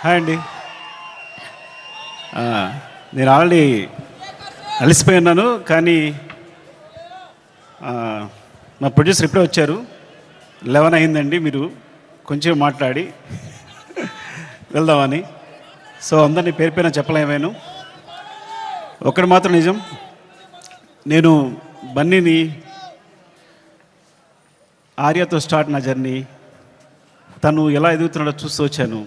Hi అండి. నేను already అలసిపోయి ఉన్నాను, కానీ మా ప్రొడ్యూసర్ ఇప్పుడే వచ్చారు. 11 అయిందండి, మీరు కొంచెం మాట్లాడి వెళ్దామని. సో అందరినీ పేరు పేరున చెప్పలేమేను. ఒకటి మాత్రం నిజం, నేను బన్నీని ఆర్యతో స్టార్ట్ నా జర్నీ, తను ఎలా ఎదుగుతున్నాడో చూస్తూ వచ్చాను.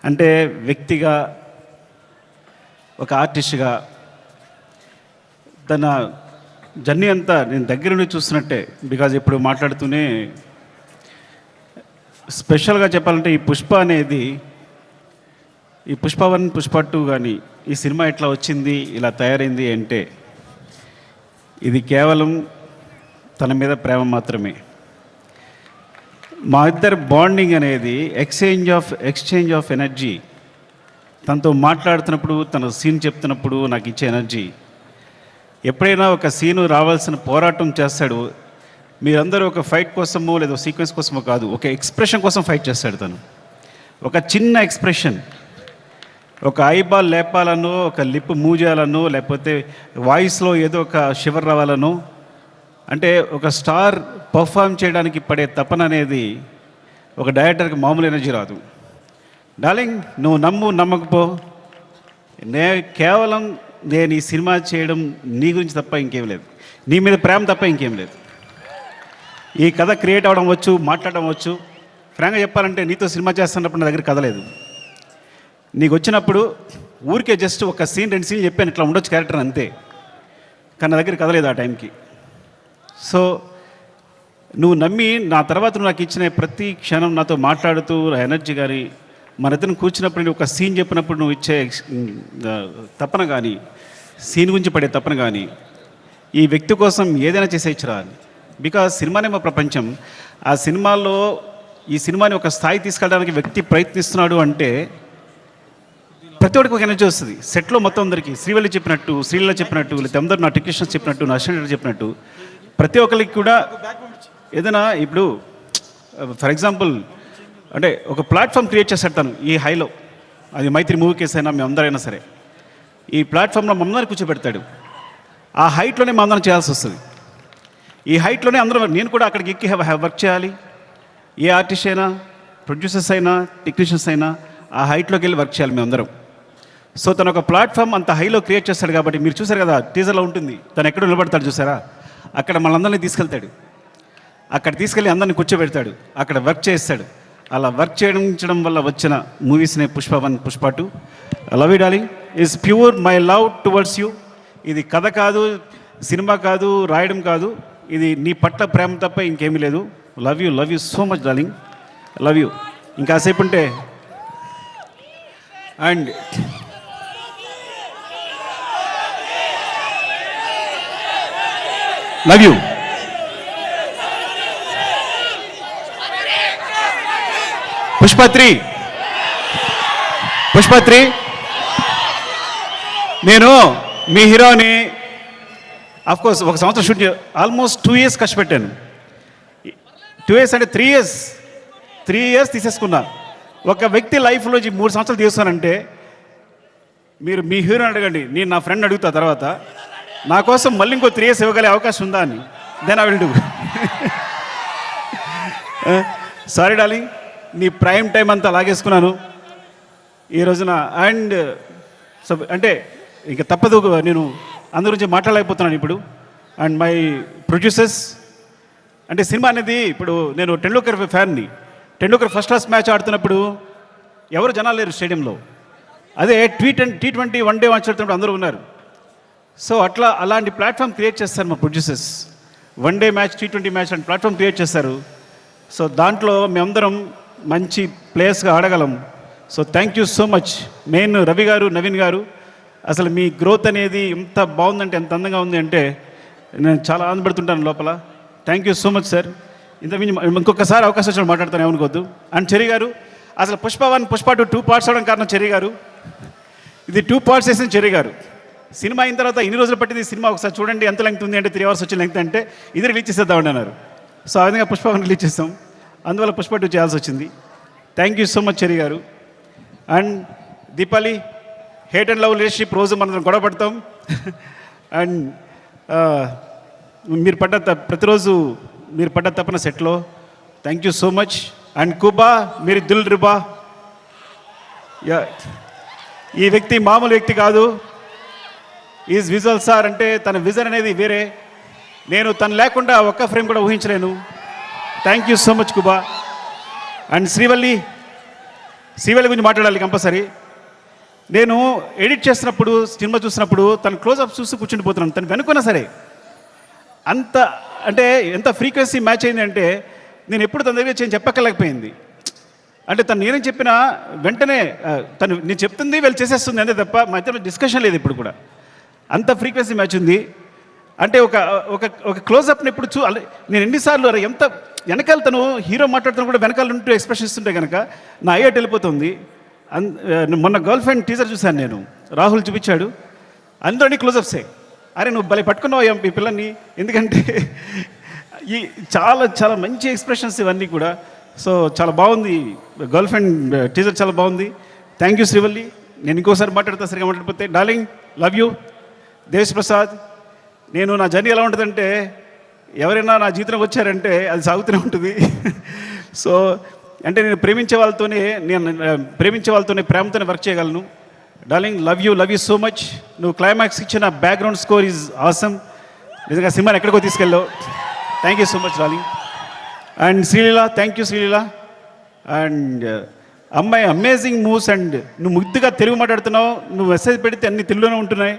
అంటే వ్యక్తిగా, ఒక ఆర్టిస్ట్గా తన జర్నీ అంతా నేను దగ్గర నుండి చూస్తున్నట్టే. బికాజ్ ఇప్పుడు మాట్లాడుతూనే స్పెషల్గా చెప్పాలంటే ఈ పుష్ప అనేది, ఈ పుష్ప 1 పుష్ప 2 కానీ ఈ సినిమా ఎట్లా వచ్చింది, ఇలా తయారైంది అంటే ఇది కేవలం తన మీద ప్రేమ మాత్రమే. మా ఇద్దరు బాండింగ్ అనేది ఎక్స్చేంజ్ ఆఫ్ ఎనర్జీ. తనతో మాట్లాడుతున్నప్పుడు, తన సీన్ చెప్తున్నప్పుడు నాకు ఇచ్చే ఎనర్జీ. ఎప్పుడైనా ఒక సీను రావాల్సిన పోరాటం చేస్తాడు. మీరందరూ ఒక ఫైట్ కోసమో లేదా సీక్వెన్స్ కోసమో కాదు, ఒక ఎక్స్ప్రెషన్ కోసం ఫైట్ చేస్తాడు తను. ఒక చిన్న ఎక్స్ప్రెషన్, ఒక ఐబాల్ లేపాలనో, ఒక లిప్ మూవ్ చేయాలనో, లేకపోతే వాయిస్లో ఏదో ఒక షివర్ రావాలనో, అంటే ఒక స్టార్ పర్ఫామ్ చేయడానికి పడే తపన అనేది ఒక డైరెక్టర్కి మామూలు ఎనర్జీ రాదు. డార్లింగ్, నువ్వు నమ్మకపో, కేవలం నేను ఈ సినిమా చేయడం నీ గురించి తప్ప ఇంకేం లేదు, నీ మీద ప్రేమ తప్ప ఇంకేం లేదు. ఈ కథ క్రియేట్ అవ్వడం వచ్చు, మాట్లాడడం వచ్చు. ఫ్రాంక్గా చెప్పాలంటే నీతో సినిమా చేస్తున్నప్పుడు నా దగ్గర కథ లేదు. నీకు వచ్చినప్పుడు ఊరికే జస్ట్ ఒక సీన్ 2 సీన్లు చెప్పాను, ఇట్లా ఉండొచ్చు క్యారెక్టర్ అంతే. కానీ నా దగ్గర కథ లేదు ఆ టైంకి. సో నువ్వు నమ్మి నా తర్వాత నువ్వు నాకు ఇచ్చిన ప్రతి క్షణం నాతో మాట్లాడుతూ ఎనర్జీ కానీ, మన ఇద్దరిని కూర్చున్నప్పుడు నేను ఒక సీన్ చెప్పినప్పుడు నువ్వు ఇచ్చే తపన కానీ, సీన్ గురించి పడే తపన కానీ, ఈ వ్యక్తి కోసం ఏదైనా చేసేయచ్చురా. బికాజ్ సినిమానే మా ప్రపంచం. ఆ సినిమాలో ఈ సినిమాని ఒక స్థాయి తీసుకెళ్ళడానికి వ్యక్తి ప్రయత్నిస్తున్నాడు అంటే ప్రతి ఒక్కరికి ఒక ఎనర్జీ వస్తుంది. సెట్లో మొత్తం అందరికీ శ్రీవల్లి చెప్పినట్టు, శ్రీలీల చెప్పినట్టు, లేకపోతే అందరూ నా టెక్నీషియన్స్ చెప్పినట్టు, నా అసిస్టెంట్ చెప్పినట్టు ప్రతి ఒక్కరికి కూడా ఏదైనా, ఇప్పుడు ఫర్ ఎగ్జాంపుల్ అంటే ఒక ప్లాట్ఫామ్ క్రియేట్ చేస్తాడు తను ఈ హైలో. అది మైత్రి మూవీ కేసు అయినా మేమందరైనా సరే ఈ ప్లాట్ఫామ్లో మమ్మల్ని కూర్చోబెడతాడు. ఆ హైట్లోనే మా అందరం చేయాల్సి వస్తుంది. ఈ హైట్లోనే అందరూ, నేను కూడా అక్కడికి ఎక్కి వర్క్ చేయాలి. ఏ ఆర్టిస్ట్ అయినా, ప్రొడ్యూసర్స్ అయినా, టెక్నీషియన్స్ అయినా ఆ హైట్లోకి వెళ్ళి వర్క్ చేయాలి మేమందరం. సో తను ఒక ప్లాట్ఫామ్ అంత హైలో క్రియేట్ చేస్తాడు. కాబట్టి మీరు చూసారు కదా టీజర్లో ఉంటుంది, తను ఎక్కడ నిలబడతాడు చూసారా, అక్కడ మనందరినీ తీసుకెళ్తాడు. అక్కడ తీసుకెళ్ళి అందరిని కూర్చోబెడతాడు, అక్కడ వర్క్ చేస్తాడు. అలా వర్క్ చేయడం వల్ల వచ్చిన మూవీస్నే Pushpa 1 Pushpa 2. Love you darling is pure my love towards you. ఇది కథ కాదు, సినిమా కాదు, రాయడం కాదు, ఇది నీ పట్ల ప్రేమ తప్ప ఇంకేమీ లేదు. Love you so much darling, love you. ఇంకాసేపు ఉంటే అండ్ లవ్ యూ. పుష్ప 3 నేను మీ హీరోని అఫ్కోర్స్ 1 సంవత్సరం షూట్ ఆల్మోస్ట్ 2 years కష్టపెట్టాను. 2 years అంటే 3 years తీసేసుకున్నా. ఒక వ్యక్తి లైఫ్లో 3 సంవత్సరాలు తీస్తానంటే మీరు మీ హీరోని అడగండి, నేను నా ఫ్రెండ్ అడుగుతా తర్వాత నా కోసం మళ్ళీ ఇంకో 3 years ఇవ్వగలే అవకాశం ఉందా అని. Then I will do. Sorry darling, నీ ప్రైమ్ టైం అంతా లాగేసుకున్నాను ఈ రోజున. అండ్ సో అంటే ఇంకా తప్పదు, నేను అందరి గురించి మాట్లాడలేకపోతున్నాను ఇప్పుడు. అండ్ మై ప్రొడ్యూసర్స్, అంటే సినిమా అనేది ఇప్పుడు నేను టెండూల్కర్ ఫ్యాన్ని. టెండూల్కర్ ఫస్ట్ క్లాస్ మ్యాచ్ ఆడుతున్నప్పుడు ఎవరు జనాలు లేరు స్టేడియంలో. అదే T20 1 day మ్యాచ్ ఆడుతున్నప్పుడు అందరూ ఉన్నారు. సో అలాంటి ప్లాట్ఫామ్ క్రియేట్ చేస్తారు మా producers. 1 day match, T20 match and platform create చేస్తారు. సో దాంట్లో మేమందరం మంచి ప్లేయర్స్గా ఆడగలం. So thank you so much. Main Ravi garu, Naveen గారు, అసలు మీ గ్రోత్ అనేది ఎంత బాగుందంటే, ఎంత అందంగా ఉంది అంటే నేను చాలా ఆనందపడుతుంటాను లోపల. Thank you so much sir. ఇంకొకసారి అవకాశం వచ్చిన మాట్లాడతాను, ఏమనుకోవద్దు. అండ్ చెర్రీ గారు, అసలు పుష్ప 1 పుష్ప 2 పార్ట్స్ అవడం కారణం చెర్రీ గారు. ఇది 2 parts వేసిన చెర్రీ గారు. సినిమా అయిన తర్వాత ఇన్ని రోజులు పట్టింది సినిమా, ఒకసారి చూడండి ఎంత లెంగ్త్ ఉంది అంటే 3 hours వచ్చిన లెంగ్త్ అంటే ఇది రిలీజ్ చేసేద్దామని అన్నారు. సో ఆ విధంగా పుష్ప 1 రిలీజ్ చేస్తాం, అందువల్ల పుష్ప 2 చేయాల్సి వచ్చింది. Thank you so much Cherry garu. And Deepali, hate and love relationship రోజు మనం గొడవ పడతాం. అండ్ మీరు ప్రతిరోజు మీరు పడ్డ తప్పన సెట్లో. Thank you so much. And కుబా, మీరు దిల్ రిబా. ఈ వ్యక్తి మామూలు వ్యక్తి కాదు. Is visual sir. అంటే తన విజన్ అనేది వేరే. నేను తను లేకుండా ఒక్క ఫ్రేమ్ కూడా ఊహించలేను. Thank you so much Kuba. And Srivalli గురించి మాట్లాడాలి కంపల్సరీ. నేను ఎడిట్ చేస్తున్నప్పుడు, సినిమా చూసినప్పుడు తను క్లోజ్అప్ చూసి కూర్చుండిపోతున్నాను. తను వెనుకున్నా సరే అంత అంటే ఎంత ఫ్రీక్వెన్సీ మ్యాచ్ అయింది అంటే నేను ఎప్పుడు తన దగ్గర చెప్పక్కర్లేకపోయింది. అంటే తను నేనేం చెప్పినా వెంటనే తను నేను చెప్తుంది వీళ్ళు చేసేస్తుంది అంతే తప్ప మా ఇద్దరు డిస్కషన్ లేదు ఇప్పుడు కూడా. అంత ఫ్రీక్వెన్సీ మ్యాచ్ ఉంది. అంటే ఒక ఒక ఒక క్లోజ్అప్ని ఎప్పుడు నేను ఎన్నిసార్లు ఎంత వెనకాల తను హీరో మాట్లాడుతున్నా కూడా వెనకాల ఉంటూ ఎక్స్ప్రెషన్ ఇస్తుంటే కనుక నా అయ్యేట్ వెళ్ళిపోతుంది. మొన్న గర్ల్ ఫ్రెండ్ టీజర్ చూశాను నేను, రాహుల్ చూపించాడు, అందరినీ క్లోజ్అప్సే. అరే నువ్వు భలే పట్టుకున్నావు ఈ పిల్లల్ని. ఎందుకంటే ఈ చాలా చాలా మంచి ఎక్స్ప్రెషన్స్ ఇవన్నీ కూడా. సో చాలా బాగుంది. గర్ల్ ఫ్రెండ్ టీజర్ చాలా బాగుంది. Thank you Srivalli. నేను ఇంకోసారి మాట్లాడతా సరిగా మాట్లాడిపోతే. Darling, love you. Desh Prasad, నేను నా జర్నీ ఎలా ఉంటుందంటే ఎవరైనా నా జీవితంలోకి వచ్చారంటే అది సాగుతూనే ఉంటుంది. సో అంటే నేను ప్రేమించే వాళ్ళతోనే ప్రేమతోనే వర్క్ చేయగలను. Darling, love you so much. నువ్వు క్లైమాక్స్ ఇచ్చిన బ్యాక్గ్రౌండ్ స్కోర్ ఈజ్ ఆసమ్. నిజంగా సినిమాని ఎక్కడికో తీసుకెళ్ళావు. Thank you so much darling. And Sreeleela, thank you Sreeleela. And అమ్మాయి అమేజింగ్ మూవ్స్. అండ్ నువ్వు ముద్దుగా తెలుగు మాట్లాడుతున్నావు. నువ్వు మెసేజ్ పెడితే అన్ని తెలుగులోనే ఉంటున్నాయి.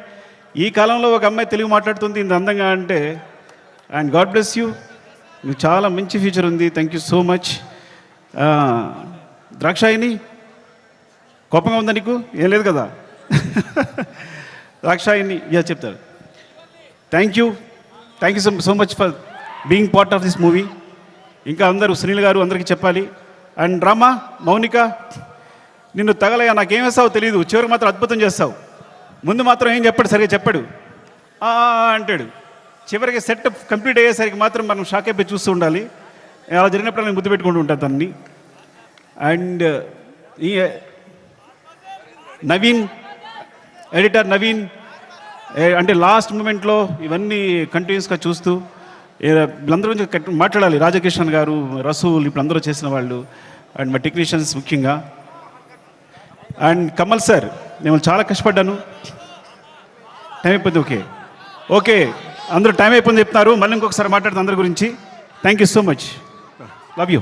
ఈ కాలంలో ఒక అమ్మాయి తెలుగు మాట్లాడుతుంది ఇంత అందంగా అంటే. And god bless you. నువ్వు చాలా మంచి ఫ్యూచర్ ఉంది. Thank you so much. Drakshayini, కోపంగా ఉందా నీకు? ఏం లేదు కదా. ద్రాక్షాయిని చెప్తారు. Thank you so much for being part of this movie. ఇంకా అందరూ సునీల్ గారు అందరికీ చెప్పాలి. అండ్ రామా, మౌనిక, నిన్ను తగలయ్యా నాకేం వేస్తావో తెలియదు, చివరికి మాత్రం అద్భుతం చేస్తావు. ముందు మాత్రం ఏం చెప్పాడు, సరిగా చెప్పాడు అంటాడు. చివరికి సెట్ కంప్లీట్ అయ్యేసరికి మాత్రం మనం షాక్ అయిపోయి చూస్తూ ఉండాలి. అలా జరిగినప్పుడు నేను గుర్తు పెట్టుకుంటూ ఉంటాను తన్ని. అండ్ ఈ నవీన్, ఎడిటర్ నవీన్, అంటే లాస్ట్ మూమెంట్లో ఇవన్నీ కంటిన్యూస్గా చూస్తూ వీళ్ళందరూ గురించి మాట్లాడాలి. రాజకిషన్ గారు, రసూల్, ఇప్పుడు అందరూ చేసిన వాళ్ళు. అండ్ మా టెక్నీషియన్స్ ముఖ్యంగా. అండ్ కమల్ సార్, నేను చాలా కష్టపడ్డాను. టైం అయిపోయింది. ఓకే అందరూ టైం అయిపోయింది చెప్తున్నారు. మళ్ళీ ఇంకొకసారి మాట్లాడుతాను అందరి గురించి. Thank you so much. Love you.